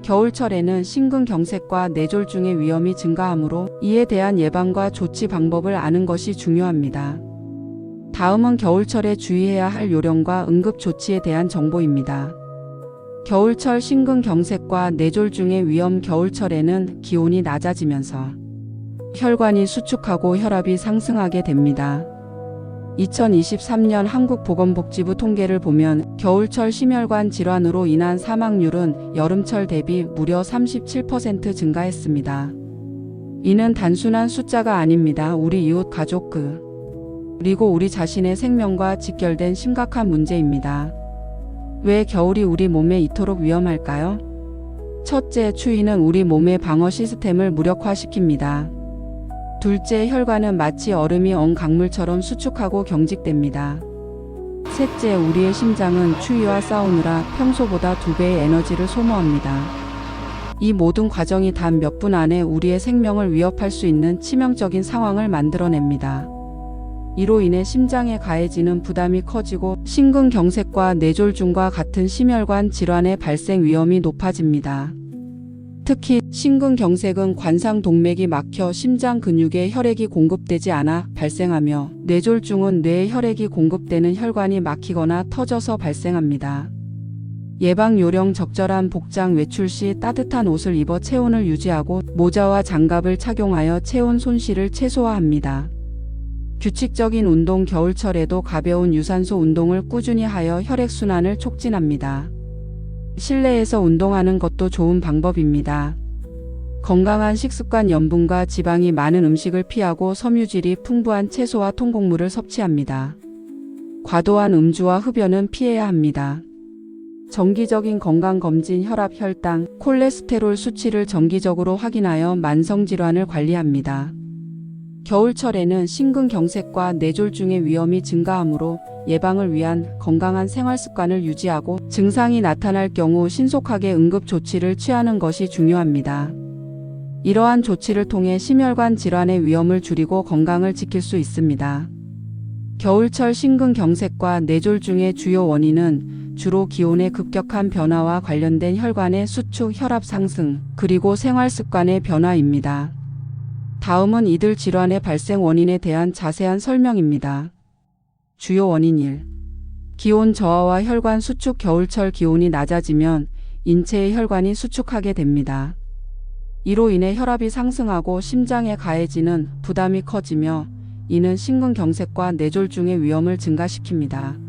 겨울철에는 심근경색과 뇌졸중의 위험이 증가하므로 이에 대한 예방과 조치 방법을 아는 것이 중요합니다. 다음은 겨울철에 주의해야 할 요령과 응급조치에 대한 정보입니다. 겨울철 심근경색과 뇌졸중의 위험. 겨울철에는 기온이 낮아지면서 혈관이 수축하고 혈압이 상승하게 됩니다. 2023년 한국보건복지부 통계를 보면 겨울철 심혈관 질환으로 인한 사망률은 여름철 대비 무려 37% 증가했습니다. 이는 단순한 숫자가 아닙니다. 우리 이웃 가족 그리고 우리 자신의 생명과 직결된 심각한 문제입니다. 왜 겨울이 우리 몸에 이토록 위험할까요? 첫째, 추위는 우리 몸의 방어 시스템을 무력화시킵니다. 둘째, 혈관은 마치 얼음이 엉 강물처럼 수축하고 경직됩니다. 셋째, 우리의 심장은 추위와 싸우느라 평소보다 2배의 에너지를 소모합니다. 이 모든 과정이 단 몇 분 안에 우리의 생명을 위협할 수 있는 치명적인 상황을 만들어냅니다. 이로 인해 심장에 가해지는 부담이 커지고 심근경색과 뇌졸중과 같은 심혈관 질환의 발생 위험이 높아집니다. 특히 심근경색은 관상동맥이 막혀 심장 근육에 혈액이 공급되지 않아 발생하며 뇌졸중은 뇌에 혈액이 공급되는 혈관이 막히거나 터져서 발생합니다. 예방 요령: 적절한 복장. 외출 시 따뜻한 옷을 입어 체온을 유지하고 모자와 장갑을 착용하여 체온 손실을 최소화합니다. 규칙적인 운동. 겨울철에도 가벼운 유산소 운동을 꾸준히 하여 혈액순환을 촉진합니다. 실내에서 운동하는 것도 좋은 방법입니다. 건강한 식습관. 염분과 지방이 많은 음식을 피하고 섬유질이 풍부한 채소와 통곡물을 섭취합니다. 과도한 음주와 흡연은 피해야 합니다. 정기적인 건강검진. 혈압, 혈당, 콜레스테롤 수치를 정기적으로 확인하여 만성질환을 관리합니다. 겨울철에는 심근경색과 뇌졸중의 위험이 증가하므로 예방을 위한 건강한 생활습관을 유지하고 증상이 나타날 경우 신속하게 응급조치를 취하는 것이 중요합니다. 이러한 조치를 통해 심혈관 질환의 위험을 줄이고 건강을 지킬 수 있습니다. 겨울철 심근경색과 뇌졸중의 주요 원인은 주로 기온의 급격한 변화와 관련된 혈관의 수축, 혈압 상승, 그리고 생활습관의 변화입니다. 다음은 이들 질환의 발생 원인에 대한 자세한 설명입니다. 주요 원인 1. 기온 저하와 혈관 수축. 겨울철 기온이 낮아지면 인체의 혈관이 수축하게 됩니다. 이로 인해 혈압이 상승하고 심장에 가해지는 부담이 커지며 이는 심근경색과 뇌졸중의 위험을 증가시킵니다.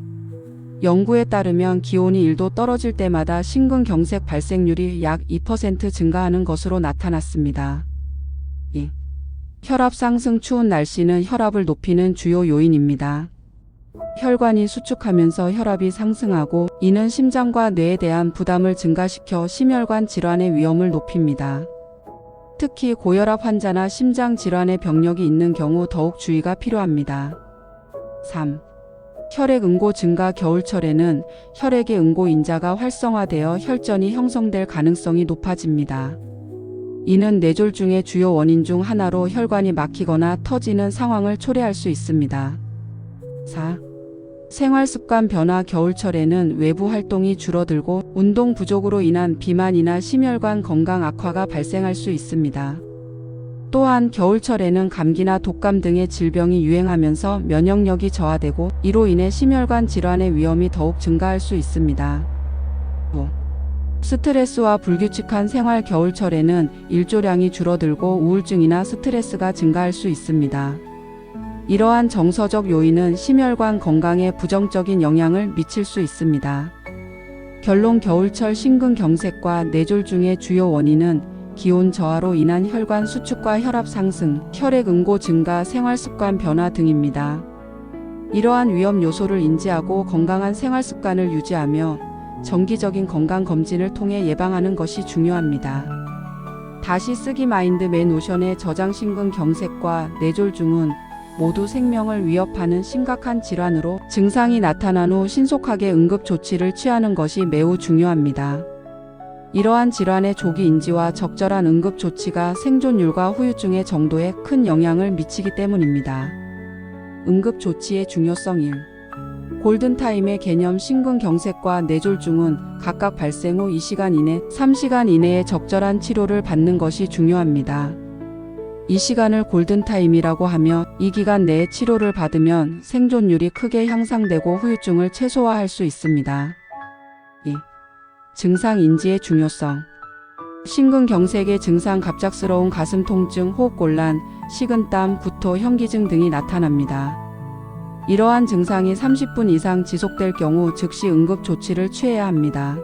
연구에 따르면 기온이 1도 떨어질 때마다 심근경색 발생률이 약 2% 증가하는 것으로 나타났습니다. 2. 혈압 상승. 추운 날씨는 혈압을 높이는 주요 요인입니다. 혈관이 수축하면서 혈압이 상승하고 이는 심장과 뇌에 대한 부담을 증가시켜 심혈관 질환의 위험을 높입니다. 특히 고혈압 환자나 심장 질환의 병력이 있는 경우 더욱 주의가 필요합니다. 3. 혈액 응고 증가. 겨울철에는 혈액의 응고 인자가 활성화되어 혈전이 형성될 가능성이 높아집니다. 이는 뇌졸중의 주요 원인 중 하나로 혈관이 막히거나 터지는 상황을 초래할 수 있습니다. 4. 생활습관 변화. 겨울철에는 외부 활동이 줄어들고 운동 부족으로 인한 비만이나 심혈관 건강 악화가 발생할 수 있습니다. 또한 겨울철에는 감기나 독감 등의 질병이 유행하면서 면역력이 저하되고 이로 인해 심혈관 질환의 위험이 더욱 증가할 수 있습니다. 5. 스트레스와 불규칙한 생활. 겨울철에는 일조량이 줄어들고 우울증이나 스트레스가 증가할 수 있습니다. 이러한 정서적 요인은 심혈관 건강에 부정적인 영향을 미칠 수 있습니다. 결론: 겨울철 심근경색과 뇌졸중의 주요 원인은 기온 저하로 인한 혈관 수축과 혈압 상승, 혈액 응고 증가, 생활습관 변화 등입니다. 이러한 위험 요소를 인지하고 건강한 생활습관을 유지하며 정기적인 건강검진을 통해 예방하는 것이 중요합니다. 다시 쓰기 마인드맵 노션의 저장. 심근경색과 뇌졸중은 모두 생명을 위협하는 심각한 질환으로 증상이 나타난 후 신속하게 응급조치를 취하는 것이 매우 중요합니다. 이러한 질환의 조기 인지와 적절한 응급조치가 생존율과 후유증의 정도에 큰 영향을 미치기 때문입니다. 응급조치의 중요성 1. 골든타임의 개념 심근경색과 뇌졸중은 각각 발생 후 2시간 이내, 3시간 이내에 적절한 치료를 받는 것이 중요합니다. 이 시간을 골든타임이라고 하며 이 기간 내에 치료를 받으면 생존율이 크게 향상되고 후유증을 최소화할 수 있습니다. 2. 증상 인지의 중요성. 심근경색의 증상 갑작스러운 가슴 통증, 호흡곤란, 식은땀, 구토, 현기증 등이 나타납니다. 이러한 증상이 30분 이상 지속될 경우 즉시 응급 조치를 취해야 합니다.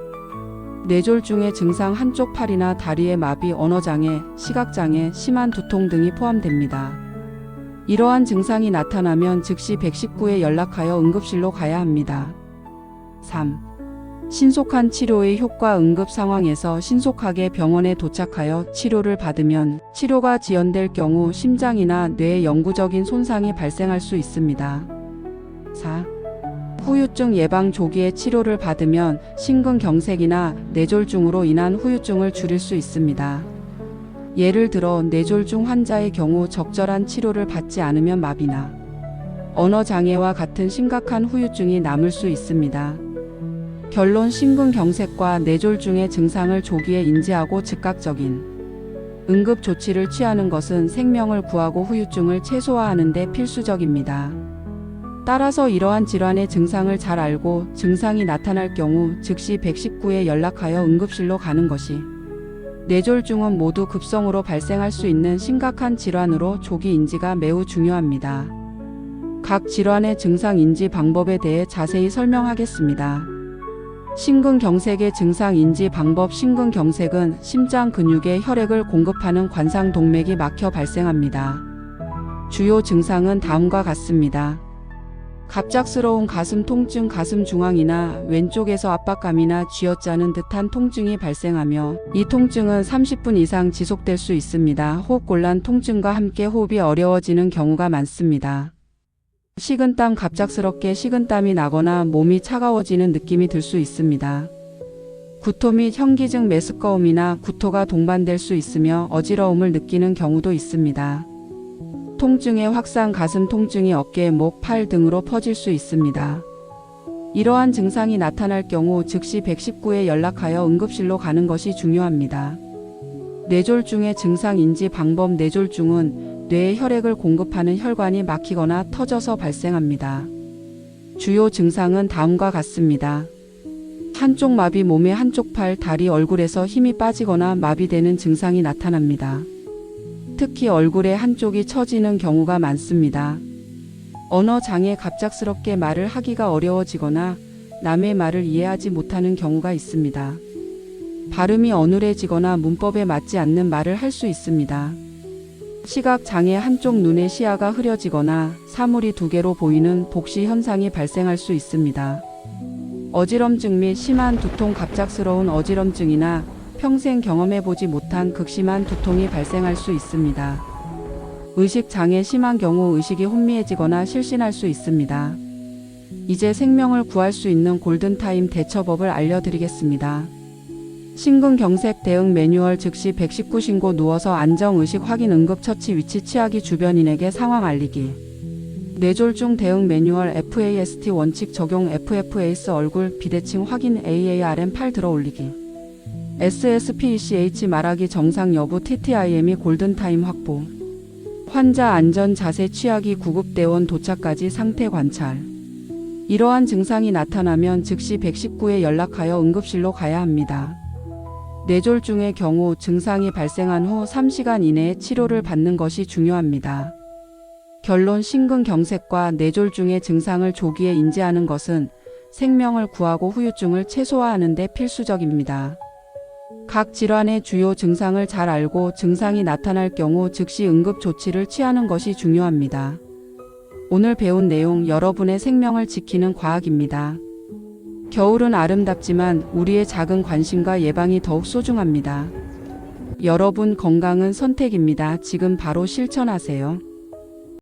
뇌졸중의 증상 한쪽 팔이나 다리의 마비, 언어장애, 시각장애, 심한 두통 등이 포함됩니다. 이러한 증상이 나타나면 즉시 119에 연락하여 응급실로 가야 합니다. 3. 신속한 치료의 효과. 응급 상황에서 신속하게 병원에 도착하여 치료를 받으면 치료가 지연될 경우 심장이나 뇌에 영구적인 손상이 발생할 수 있습니다. 4. 후유증 예방. 조기에 치료를 받으면 심근경색이나 뇌졸중으로 인한 후유증을 줄일 수 있습니다. 예를 들어 뇌졸중 환자의 경우 적절한 치료를 받지 않으면 마비나 언어장애와 같은 심각한 후유증이 남을 수 있습니다. 결론. 심근경색과 뇌졸중의 증상을 조기에 인지하고 즉각적인 응급 조치를 취하는 것은 생명을 구하고 후유증을 최소화하는 데 필수적입니다. 따라서 이러한 질환의 증상을 잘 알고 증상이 나타날 경우 즉시 119에 연락하여 응급실로 가는 것이, 뇌졸중은 모두 급성으로 발생할 수 있는 심각한 질환으로 조기 인지가 매우 중요합니다. 각 질환의 증상 인지 방법에 대해 자세히 설명하겠습니다. 심근경색의 증상 인지 방법. 심근경색은 심장 근육에 혈액을 공급하는 관상 동맥이 막혀 발생합니다. 주요 증상은 다음과 같습니다. 갑작스러운 가슴 통증, 가슴 중앙이나 왼쪽에서 압박감이나 쥐어짜는 듯한 통증이 발생하며 이 통증은 30분 이상 지속될 수 있습니다. 호흡곤란. 통증과 함께 호흡이 어려워지는 경우가 많습니다. 식은땀. 갑작스럽게 식은땀이 나거나 몸이 차가워지는 느낌이 들 수 있습니다. 구토 및 현기증, 메스꺼움이나 구토가 동반될 수 있으며 어지러움을 느끼는 경우도 있습니다. 통증의 확산. 가슴 통증이 어깨, 목, 팔 등으로 퍼질 수 있습니다. 이러한 증상이 나타날 경우 즉시 119에 연락하여 응급실로 가는 것이 중요합니다. 뇌졸중의 증상 인지 방법. 뇌졸중은 뇌에 혈액을 공급하는 혈관이 막히거나 터져서 발생합니다. 주요 증상은 다음과 같습니다. 한쪽 마비. 몸의 한쪽 팔, 다리, 얼굴에서 힘이 빠지거나 마비되는 증상이 나타납니다. 특히 얼굴의 한쪽이 처지는 경우가 많습니다. 언어 장애. 갑작스럽게 말을 하기가 어려워지거나 남의 말을 이해하지 못하는 경우가 있습니다. 발음이 어눌해지거나 문법에 맞지 않는 말을 할 수 있습니다. 시각 장애. 한쪽 눈의 시야가 흐려지거나 사물이 두 개로 보이는 복시 현상이 발생할 수 있습니다. 어지럼증 및 심한 두통. 갑작스러운 어지럼증이나 평생 경험해보지 못한 극심한 두통이 발생할 수 있습니다. 의식 장애. 심한 경우 의식이 혼미해지거나 실신할 수 있습니다. 이제 생명을 구할 수 있는 골든타임 대처법을 알려드리겠습니다. 심근경색 대응 매뉴얼. 즉시 119 신고. 누워서 안정의식 확인. 응급처치 위치 취하기. 주변인에게 상황 알리기. 뇌졸중 대응 매뉴얼. FAST 원칙 적용. FFAS 얼굴 비대칭 확인. AARM 팔 들어 올리기. SSPECH 말하기. 정상 여부. TTIM이 골든타임 확보. 환자 안전 자세 취하기. 구급대원 도착까지 상태 관찰. 이러한 증상이 나타나면 즉시 119에 연락하여 응급실로 가야 합니다. 뇌졸중의 경우 증상이 발생한 후 3시간 이내에 치료를 받는 것이 중요합니다. 결론. 심근경색과 뇌졸중의 증상을 조기에 인지하는 것은 생명을 구하고 후유증을 최소화하는 데 필수적입니다. 각 질환의 주요 증상을 잘 알고 증상이 나타날 경우 즉시 응급 조치를 취하는 것이 중요합니다. 오늘 배운 내용. 여러분의 생명을 지키는 과학입니다. 겨울은 아름답지만 우리의 작은 관심과 예방이 더욱 소중합니다. 여러분, 건강은 선택입니다. 지금 바로 실천하세요.